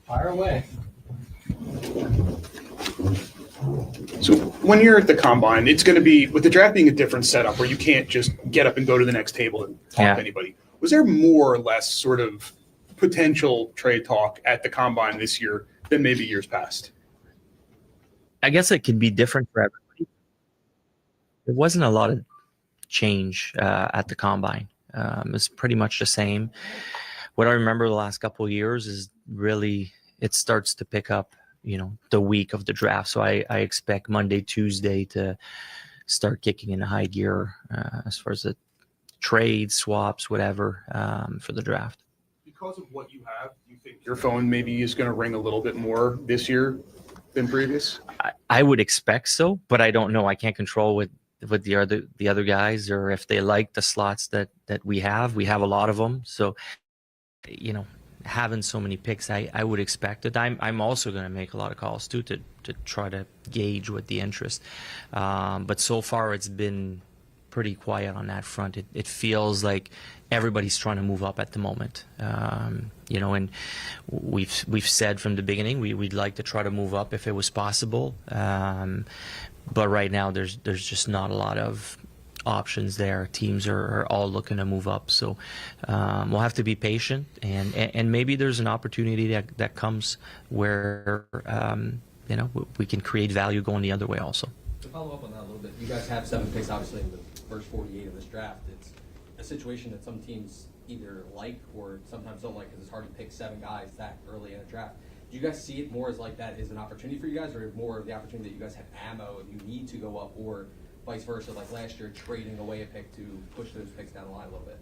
Fire away. So when you're at the combine, it's going to be, with the draft being a different setup where you can't just get up and go to the next table and talk to anybody. Was there more or less sort of potential trade talk at the combine this year than maybe years past? I guess it could be different for everybody. There wasn't a lot of change at the combine. It's pretty much the same. What I remember the last couple of years is really it starts to pick up, the week of the draft. So I expect Monday, Tuesday to start kicking in high gear as far as the trades, swaps, whatever for the draft. Because of what you have, do you think your phone maybe is going to ring a little bit more this year than previous? I would expect so, but I don't know. I can't control what the other guys, or if they like the slots that we have. We have a lot of them, so having so many picks, I would expect it. I'm also going to make a lot of calls too to try to gauge what the interest. But so far it's been pretty quiet on that front. It feels like everybody's trying to move up at the moment. And we've said from the beginning we'd like to try to move up if it was possible. But right now there's just not a lot of options there. Teams are all looking to move up, so we'll have to be patient, and maybe there's an opportunity that comes where we can create value going the other way also. To follow up on that a little bit, you guys have 7 picks obviously in the first 48 of this draft. It's a situation that some teams either like or sometimes don't like because it's hard to pick 7 guys that early in a draft. Do you guys see it more as like that is an opportunity for you guys, or more of the opportunity that you guys have ammo if you need to go up, or vice versa, like last year, trading away a pick to push those picks down the line a little bit?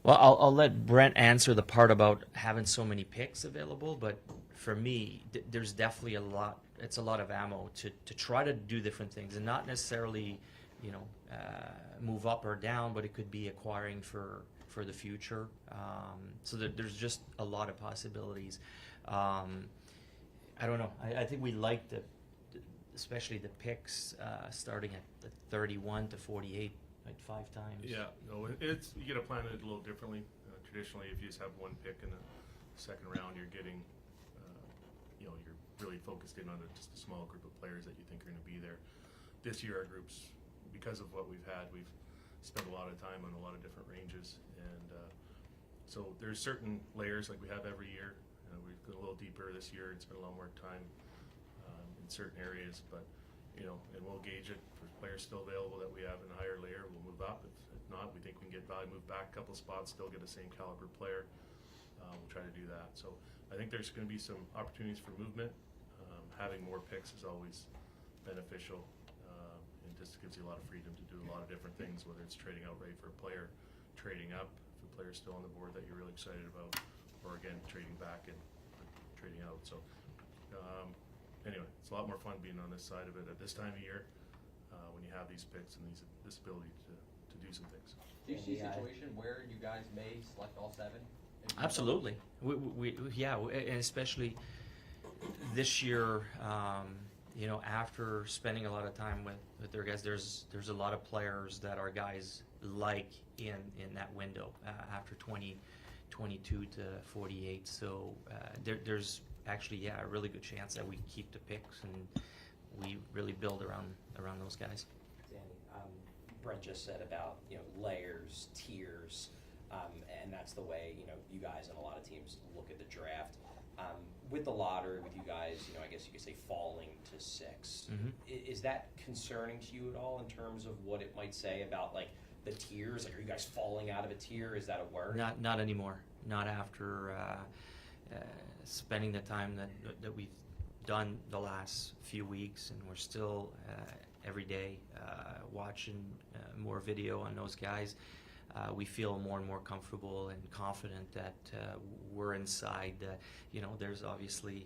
Well, I'll let Brent answer the part about having so many picks available, but for me, there's definitely a lot. It's a lot of ammo to try to do different things, and not necessarily, move up or down, but it could be acquiring for the future. So there's just a lot of possibilities. I don't know. I think we like especially the picks starting at the 31 to 48, like 5 times. Yeah, no, you got to plan it a little differently. Traditionally, if you just have one pick in the second round, you're getting, you're really focused in on just a small group of players that you think are going to be there. This year, our groups, because of what we've spent a lot of time on a lot of different ranges, and so there's certain layers like we have every year. We've gone a little deeper this year and spent a lot more time in certain areas, but and we'll gauge it for players still available that we have in a higher layer. We'll move up. If not, we think we can get value, move back a couple of spots, still get the same caliber player. We'll try to do that. So I think there's going to be some opportunities for movement. Having more picks is always beneficial, and just gives you a lot of freedom to do a lot of different things, whether it's trading outright for a player, trading up if a player's still on the board that you're really excited about, or again trading back and trading out. So anyway, it's a lot more fun being on this side of it at this time of year when you have these picks and this ability to do some things. Do you see a situation where you guys may select all 7? Absolutely. And especially this year, after spending a lot of time with their guys, there's a lot of players that our guys like in that window after 22 to 48. So there's actually a really good chance that we keep the picks and we really build around those guys. Danny, Brent just said about layers, tiers, and that's the way you guys and a lot of teams look at the draft. With the lottery, with you guys, I guess you could say falling to 6. Mm-hmm. Is that concerning to you at all in terms of what it might say about like the tiers? Like, are you guys falling out of a tier? Is that a word? Not anymore. Not after spending the time that we've done the last few weeks, and we're still every day watching more video on those guys. We feel more and more comfortable and confident that we're inside. There's obviously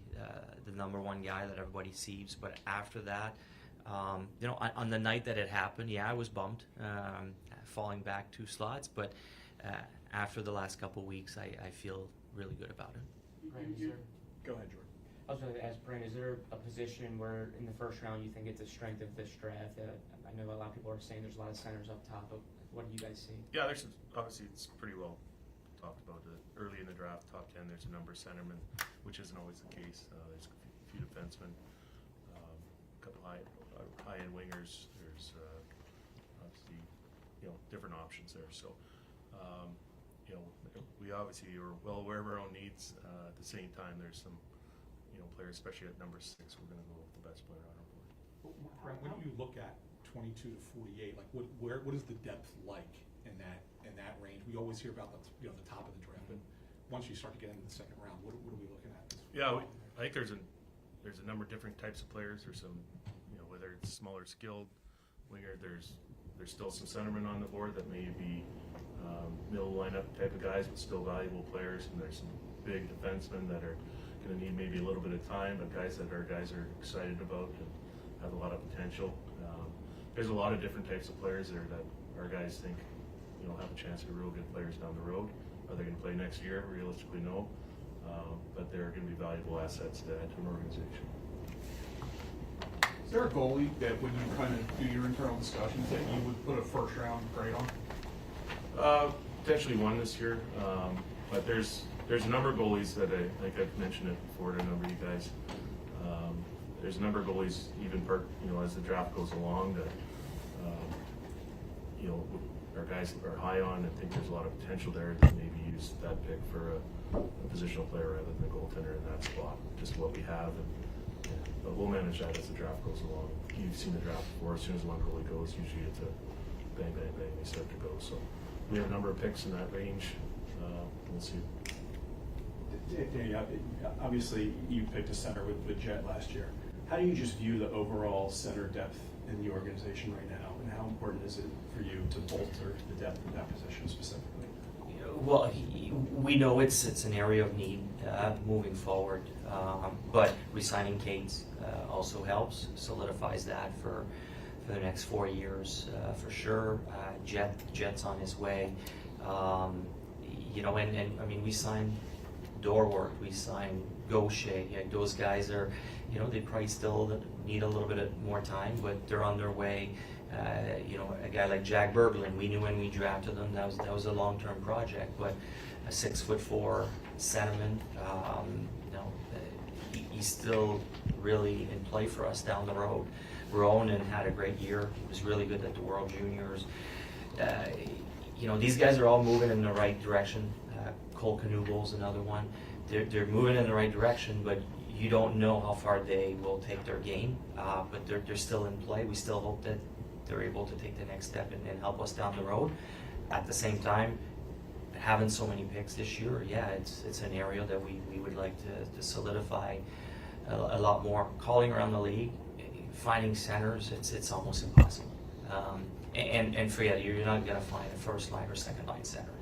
the number one guy that everybody sees, but after that, on the night that it happened, I was bummed, falling back 2 slots, but after the last couple weeks, I feel really good about it. Go ahead, Jordan. I was going to ask Brent, is there a position where in the first round you think it's a strength of this draft? I know a lot of people are saying there's a lot of centers up top, but what do you guys see? Yeah, obviously it's pretty well talked about it early in the draft, top 10, there's a number of centermen, which isn't always the case. There's a few defensemen, a couple high-end wingers. There's obviously, different options there. So, we obviously are well aware of our own needs. At the same time, there's some, players, especially at number 6, we're going to go with the best player on our board. Brent, when you look at 22 to 48, like what is the depth like in that range? We always hear about the top of the draft, but once you start to get into the second round, what are we looking at? Yeah, I think there's a number of different types of players. There's some, whether it's smaller skilled winger, there's still some centermen on the board that may be middle lineup type of guys, but still valuable players. And there's some big defensemen that are going to need maybe a little bit of time, but guys are excited about and have a lot of potential. There's a lot of different types of players there that our guys think, have a chance to be real good players down the road. Are they going to play next year? Realistically, no. But they're going to be valuable assets to add to an organization. Is there a goalie that when you kind of do your internal discussions that you would put a first round grade on? Potentially one this year, but there's a number of goalies that I've mentioned it before to a number of you guys. There's a number of goalies, even as the draft goes along, that our guys are high on and think there's a lot of potential there to maybe use that pick for a positional player rather than a goaltender in that spot. Just what we have, but we'll manage that as the draft goes along. You've seen the draft before. As soon as one goalie goes, usually it's a bang, bang, bang. They start to go. So we have a number of picks in that range. We'll see. Danny, obviously you picked a center with Jet last year. How do you just view the overall center depth in the organization right now, and how important is it for you to bolster the depth of that position specifically? Well, we know it's an area of need moving forward, but re-signing Cates also helps, solidifies that for the next 4 years for sure. Jet's on his way, and I mean, we signed Dorwart, we signed Gaucher. Those guys are, they probably still need a little bit more time, but they're on their way. A guy like Jack Berglund, we knew when we drafted him that was a long-term project, but a 6'4" centerman, he's still really in play for us down the road. Ronan had a great year. He was really good at the World Juniors. These guys are all moving in the right direction. Cole Knubel's another one. They're moving in the right direction, but you don't know how far they will take their game. But they're still in play. We still hope that they're able to take the next step and help us down the road. At the same time, having so many picks this year, it's an area that we would like to solidify a lot more. Calling around the league, finding centers, it's almost impossible. And forget, you're not going to find a first line or second line center.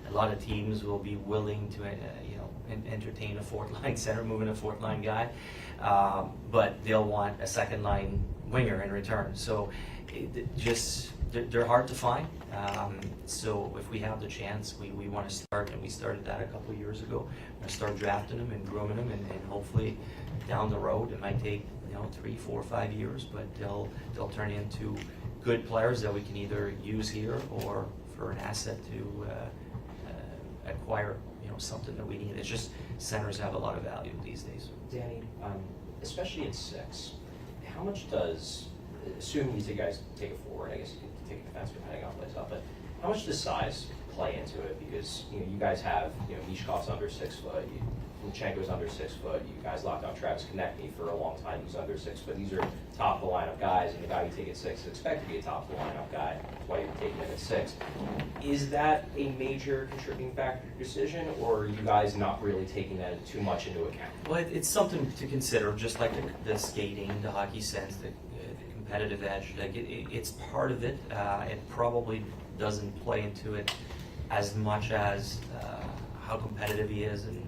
A lot of teams will be willing to entertain a fourth line center, moving a fourth line guy, but they'll want a second line winger in return. So they're hard to find. So if we have the chance, we want to start, and we started that a couple of years ago. We're going to start drafting them and grooming them, and hopefully down the road, it might take 3, 4, 5 years, but they'll turn into good players that we can either use here or for an asset to acquire something that we need. It's just centers have a lot of value these days. Danny, especially at 6, how much does, assuming you guys take a forward, I guess you can take a defense depending on plays up, but how much does size play into it? Because you guys have Mishkov's under 6 foot, Luchenko's under 6 foot. You guys locked on Travis Konechny for a long time. He's under 6 foot. These are top of the lineup guys, and the guy you take at 6 is expected to be a top of the lineup guy. That's why you're taking him at 6. Is that a major contributing factor to your decision, or are you guys not really taking that too much into account? Well, it's something to consider, just like the skating, the hockey sense, the competitive edge. Like it's part of it. It probably doesn't play into it as much as how competitive he is in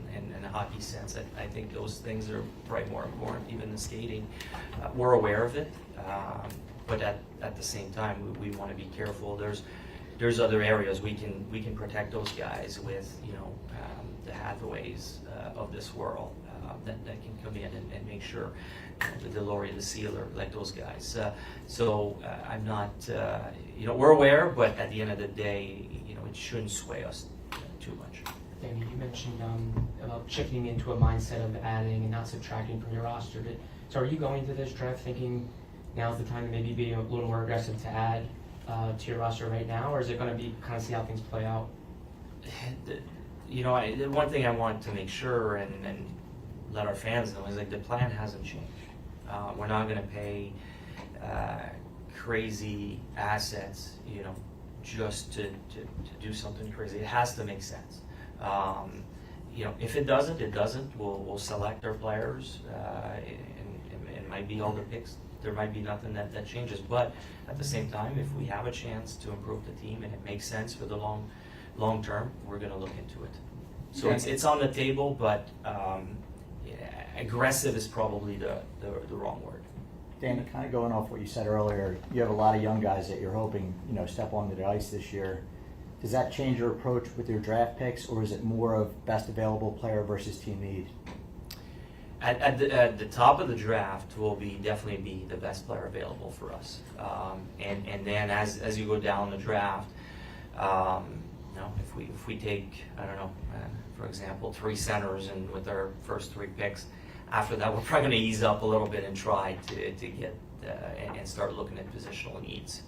a hockey sense. I think those things are probably more important, even the skating. We're aware of it, but at the same time, we want to be careful. There's other areas we can protect those guys with, the Hathaways of this world that can come in and make sure the Deloria, the Sealer, like those guys. So I'm not, we're aware, but at the end of the day, it shouldn't sway us too much. Danny, you mentioned about shifting into a mindset of adding and not subtracting from your roster. So are you going to this draft thinking now's the time to maybe be a little more aggressive to add to your roster right now, or is it going to be kind of see how things play out? You know, the one thing I want to make sure and let our fans know is like the plan hasn't changed. We're not going to pay crazy assets, you know, just to do something crazy. It has to make sense. You know, if it doesn't, it doesn't. We'll select our players, and it might be all the picks. There might be nothing that changes. But at the same time, if we have a chance to improve the team and it makes sense for the long term, we're going to look into it. So it's on the table, but aggressive is probably the wrong word. Danny, kind of going off what you said earlier, you have a lot of young guys that you're hoping, you know, step onto the ice this year. Does that change your approach with your draft picks, or is it more of best available player versus team need? At the top of the draft will definitely be the best player available for us, and then as you go down the draft, you know, if we take, I don't know, for example, 3 centers and with our first 3 picks, after that we're probably going to ease up a little bit and try to get and start looking at positional needs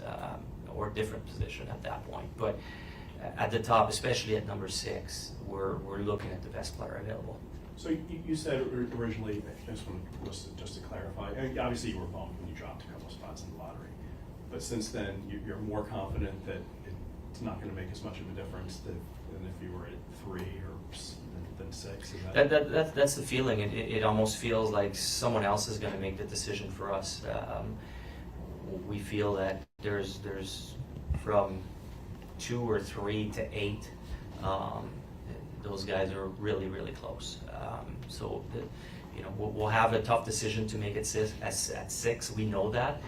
or different position at that point. But at the top, especially at number 6, we're looking at the best player available. So you said originally, I just want to clarify, I mean, obviously you were bummed when you dropped a couple spots in the lottery, but since then you're more confident that it's not going to make as much of a difference than if you were at 3 or than 6? Is That's the feeling. It almost feels like someone else is going to make the decision for us. We feel that there's from 2 or 3 to 8. Those guys are really, really close. So, you know, we'll have a tough decision to make it at 6. We know that.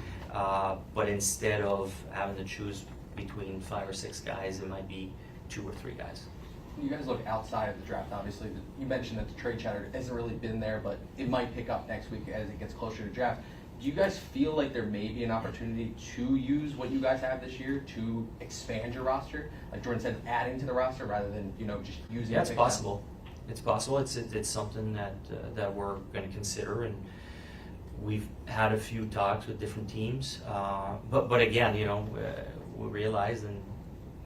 But instead of having to choose between 5 or 6 guys, it might be 2 or 3 guys. You guys look outside of the draft, obviously. You mentioned that the trade chatter hasn't really been there, but it might pick up next week as it gets closer to draft. Do you guys feel like there may be an opportunity to use what you guys have this year to expand your roster? Like Jordan said, adding to the roster rather than, you know, just using it? Yeah, it's possible. It's possible. It's something that we're going to consider, and we've had a few talks with different teams. But again, you know, we realize in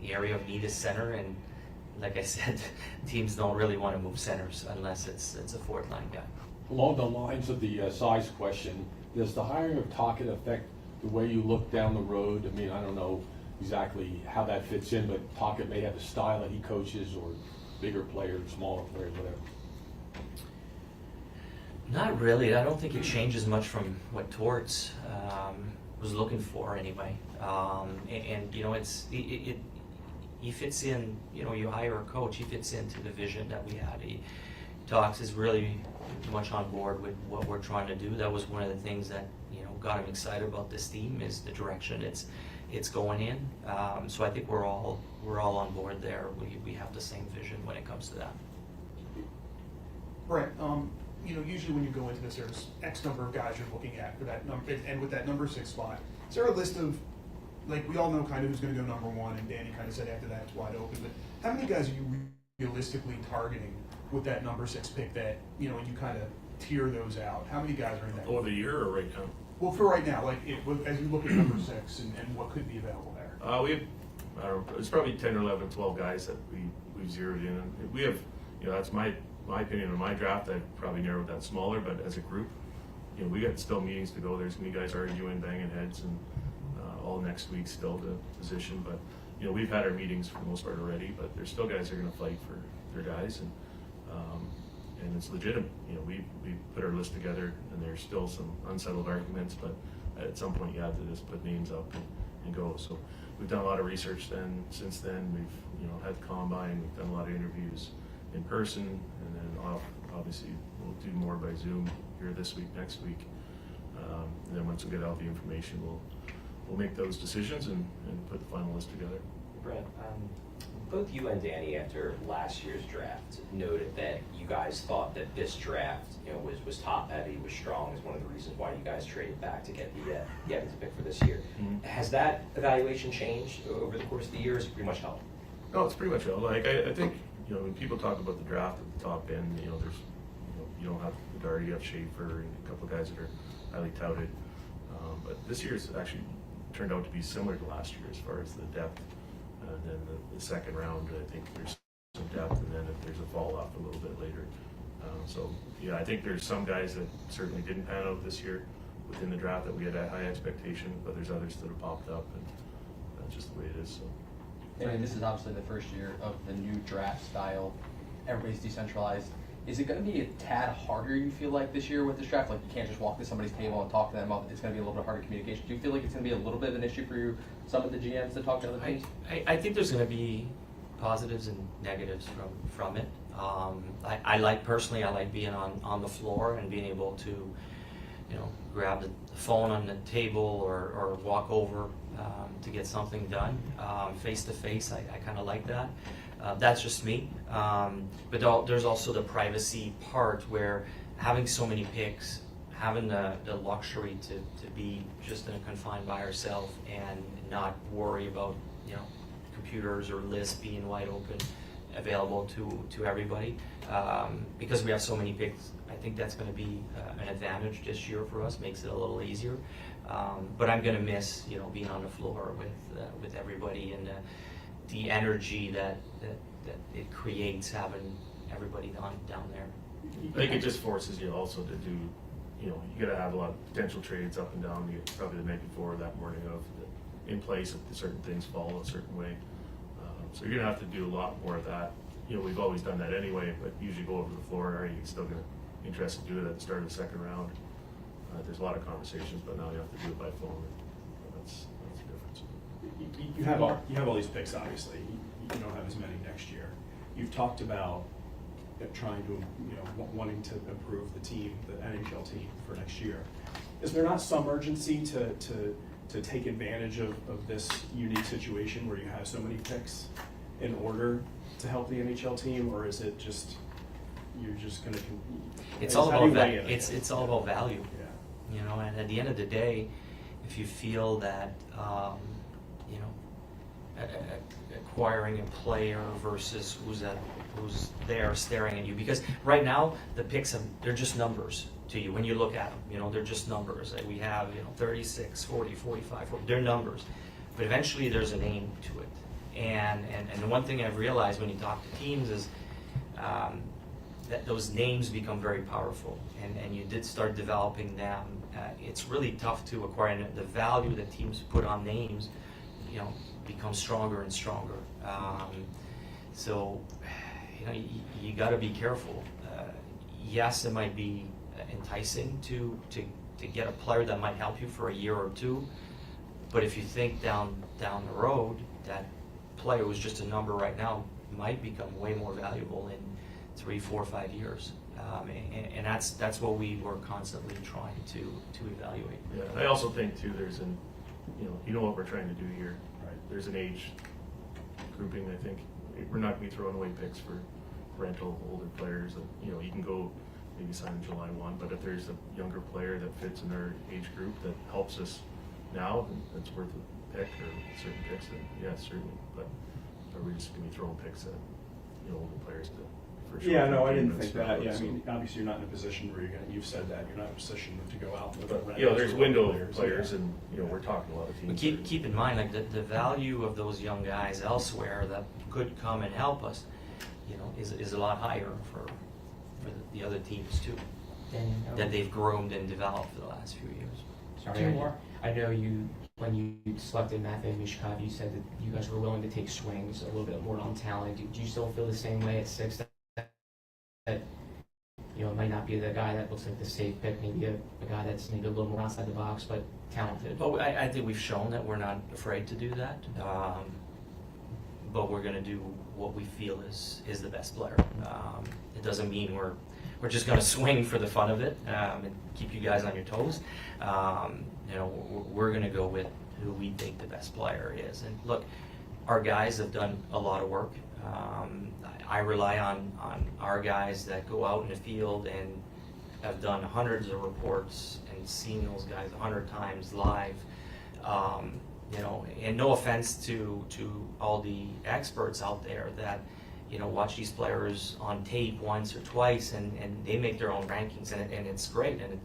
the area of need is center, and like I said, teams don't really want to move centers unless it's a 4th line guy. Along the lines of the size question, does the hiring of Tocchet affect the way you look down the road? I mean, I don't know exactly how that fits in, but Tocchet may have a style that he coaches, or bigger players, smaller players, whatever. Not really. I don't think it changes much from what Torts was looking for anyway. And you know, he fits in. You know, you hire a coach, he fits into the vision that we had. Talks is really much on board with what we're trying to do. That was one of the things that, you know, got him excited about this team, is the direction it's going in. So I think we're all on board there. We have the same vision when it comes to that. Brent, you know, usually when you go into this, there's X number of guys you're looking at for that number, and with that number 6 spot, is there a list of, like, we all know kind of who's going to go number 1, and Danny kind of said after that it's wide open, but how many guys are you realistically targeting with that number 6 pick that, you know, you kind of tier those out? How many guys are in that? Over the year or right now? Well, for right now, like, as you look at number 6 and what could be available there. We have, I don't know, it's probably 10 or 11, 12 guys that we've zeroed in. And we have, you know, that's my opinion on my draft. I'd probably narrowed that smaller, but as a group, you know, we got still meetings to go. There's going to be guys arguing, banging heads, and all next week still the position. But, you know, we've had our meetings for the most part already, but there's still guys that are going to fight for their guys, and it's legitimate. You know, we put our list together, and there's still some unsettled arguments, but at some point you have to just put names up and go. So we've done a lot of research since then. We've, you know, had combine, we've done a lot of interviews in person, and then obviously we'll do more by Zoom here this week, next week. And then once we get all the information, we'll make those decisions and put the final list together. Brent, both you and Danny, after last year's draft, noted that you guys thought that this draft, you know, was top heavy, was strong, is one of the reasons why you guys traded back to get the Evans pick for this year. Mm-hmm. Has that evaluation changed over the course of the year? Or is it pretty much held? No, it's pretty much held. Like I think you know, when people talk about the draft at the top end, you know, there's, you don't have Bedard, you have Schaefer, and a couple of guys that are highly touted. But this year's actually turned out to be similar to last year as far as the depth. And then the second round, I think there's some depth, and then if there's a fall off a little bit later. So yeah, I think there's some guys that certainly didn't pan out this year within the draft that we had a high expectation, but there's others that have popped up, and that's just the way it is. So. And this is obviously the first year of the new draft style. Everybody's decentralized. Is it going to be a tad harder, you feel like, this year with this draft? Like, you can't just walk to somebody's table and talk to them. It's going to be a little bit harder communication. Do you feel like it's going to be a little bit of an issue for you, some of the GMs that talk to other teams? I think there's going to be positives and negatives from it. I like being on the floor and being able to, you know, grab the phone on the table or walk over to get something done face to face. I kind of like that. That's just me. But there's also the privacy part where having so many picks, having the luxury to be just in a confined by ourselves and not worry about, you know, computers or lists being wide open, available to everybody. Because we have so many picks, I think that's going to be an advantage this year for us. Makes it a little easier. But I'm going to miss, you know, being on the floor with everybody and the energy that it creates, having everybody down there. I think it just forces you also to do, you know, you got to have a lot of potential trades up and down. You probably the night before, that morning of, in place if certain things fall a certain way. So you're gonna have to do a lot more of that. You know, we've always done that anyway, but usually go over the floor. Are you still gonna interested to do it at the start of the second round? There's a lot of conversations, but now you have to do it by phone. That's the difference. You have all these picks, obviously. You don't have as many next year. You've talked about trying to, you know, wanting to improve the team, the NHL team for next year. Is there not some urgency to take advantage of this unique situation where you have so many picks in order to help the NHL team, or is it just you're just going to? It's all about it's all about value. Yeah. You know, and at the end of the day, if you feel that you know, acquiring a player versus who's there staring at you, because right now the picks they're just numbers to you when you look at them. You know, they're just numbers. We have, you know, 36, 40, 45, 40, they're numbers. But eventually there's a name to it. And the one thing I've realized when you talk to teams is that those names become very powerful. And you did start developing them. It's really tough to acquire. And the value that teams put on names, you know, becomes stronger and stronger. So, you know, you got to be careful. Yes, it might be enticing to get a player that might help you for a year or two, but if you think down the road, that player who's just a number right now might become way more valuable in 3, 4, 5 years, and that's what we were constantly trying to evaluate. Yeah, I also think too, there's you know what we're trying to do here. Right. There's an age grouping. I think we're not going to be throwing away picks for rental older players. You know, you can go maybe sign in July 1, but if there's a younger player that fits in their age group that helps us now, then it's worth a pick or certain picks. Then yeah, certainly. But are we just going to be throwing picks at, you know, older players to? Yeah, no, I didn't think that. Yeah, I mean, obviously you're not in a position where you've said that you're not in a position to go out and but, you know, there's window players, and you know, we're talking a lot of teams. But keep in mind, like the value of those young guys elsewhere that could come and help us, you know, is a lot higher for the other teams too, that they've groomed and developed for the last few years. Sorry, Two more. I know when you selected Matvei Mishkov, you said that you guys were willing to take swings a little bit more on talent. Do you still feel the same way at 6? That, you know, it might not be the guy that looks like the safe pick, maybe a guy that's maybe a little more outside the box, but talented. But I think we've shown that we're not afraid to do that. But we're going to do what we feel is the best player. It doesn't mean we're just going to swing for the fun of it and keep you guys on your toes. You know, we're going to go with who we think the best player is. And look, our guys have done a lot of work. I rely on our guys that go out in the field and have done hundreds of reports and seen those guys 100 times live. You know, and no offense to all the experts out there that, watch these players on tape once or twice, and they make their own rankings, and it's great, and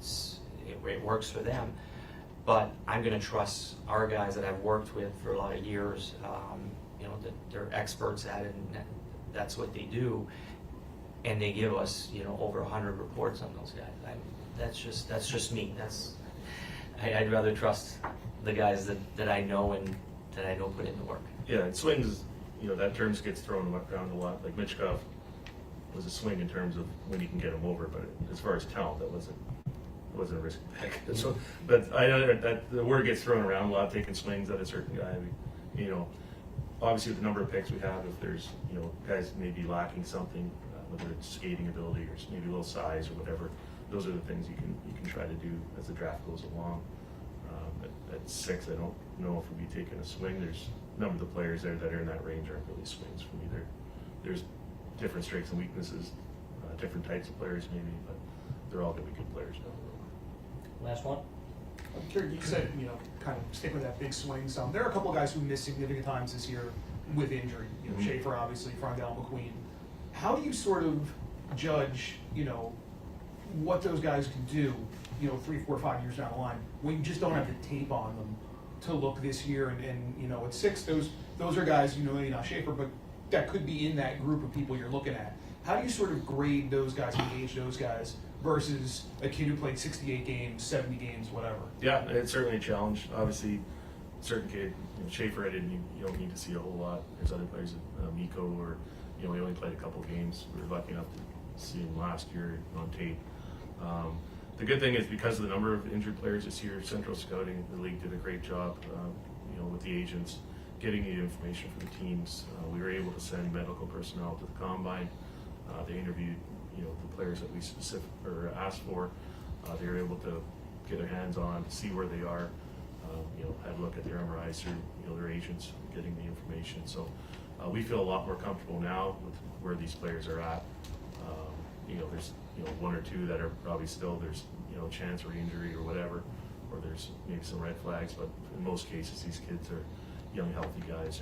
it works for them. But I'm going to trust our guys that I've worked with for a lot of years, that they're experts at it, and that's what they do. And they give us, over 100 reports on those guys. That's just me. I'd rather trust the guys that I know and that I know put in the work. Yeah, and swings, that term gets thrown around a lot. Like Mitchkov was a swing in terms of when you can get him over, but as far as talent, that wasn't a risky pick. So, but I know that the word gets thrown around a lot, taking swings at a certain guy. Obviously with the number of picks we have, if there's guys maybe lacking something, whether it's skating ability or maybe a little size or whatever, those are the things you can try to do as the draft goes along. At 6, I don't know if we'll be taking a swing. There's a number of the players there that are in that range aren't really swings for me. There's different strengths and weaknesses, different types of players maybe, but they're all going to be good players down the road. Last one. I'm curious, you said, kind of stick with that big swing some. There are a couple of guys who missed significant times this year with injury. Schaefer, obviously, Frondell, McQueen. How do you sort of judge, what those guys can do, 3, 4, 5 years down the line when you just don't have the tape on them to look this year? And at 6, those are guys, maybe not Schaefer, but that could be in that group of people you're looking at. How do you sort of grade those guys, engage those guys versus a kid who played 68 games, 70 games, whatever? Yeah, it's certainly a challenge. Obviously, certain kid, Schaefer, you don't need to see a whole lot. There's other players, Mikko, or he only played a couple games. We were lucky enough to see him last year on tape. The good thing is because of the number of injured players this year, Central Scouting, the league did a great job, with the agents, getting the information for the teams. We were able to send medical personnel to the combine. They interviewed, the players that we asked for. They were able to get their hands on, see where they are, had a look at their MRIs through, their agents getting the information. So we feel a lot more comfortable now with where these players are at. There's 1 or 2 that are probably still there's chance for injury or whatever, or there's maybe some red flags. But in most cases, these kids are young, healthy guys.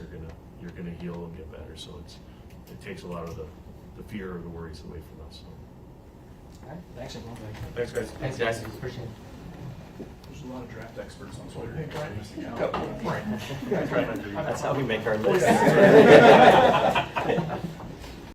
You're gonna heal and get better. So it takes a lot of the fear or the worries away from us. So. All right. Thanks, everyone. Thanks, guys. Thanks, guys. Appreciate it. There's a lot of draft experts on Twitter. That's how we make our list.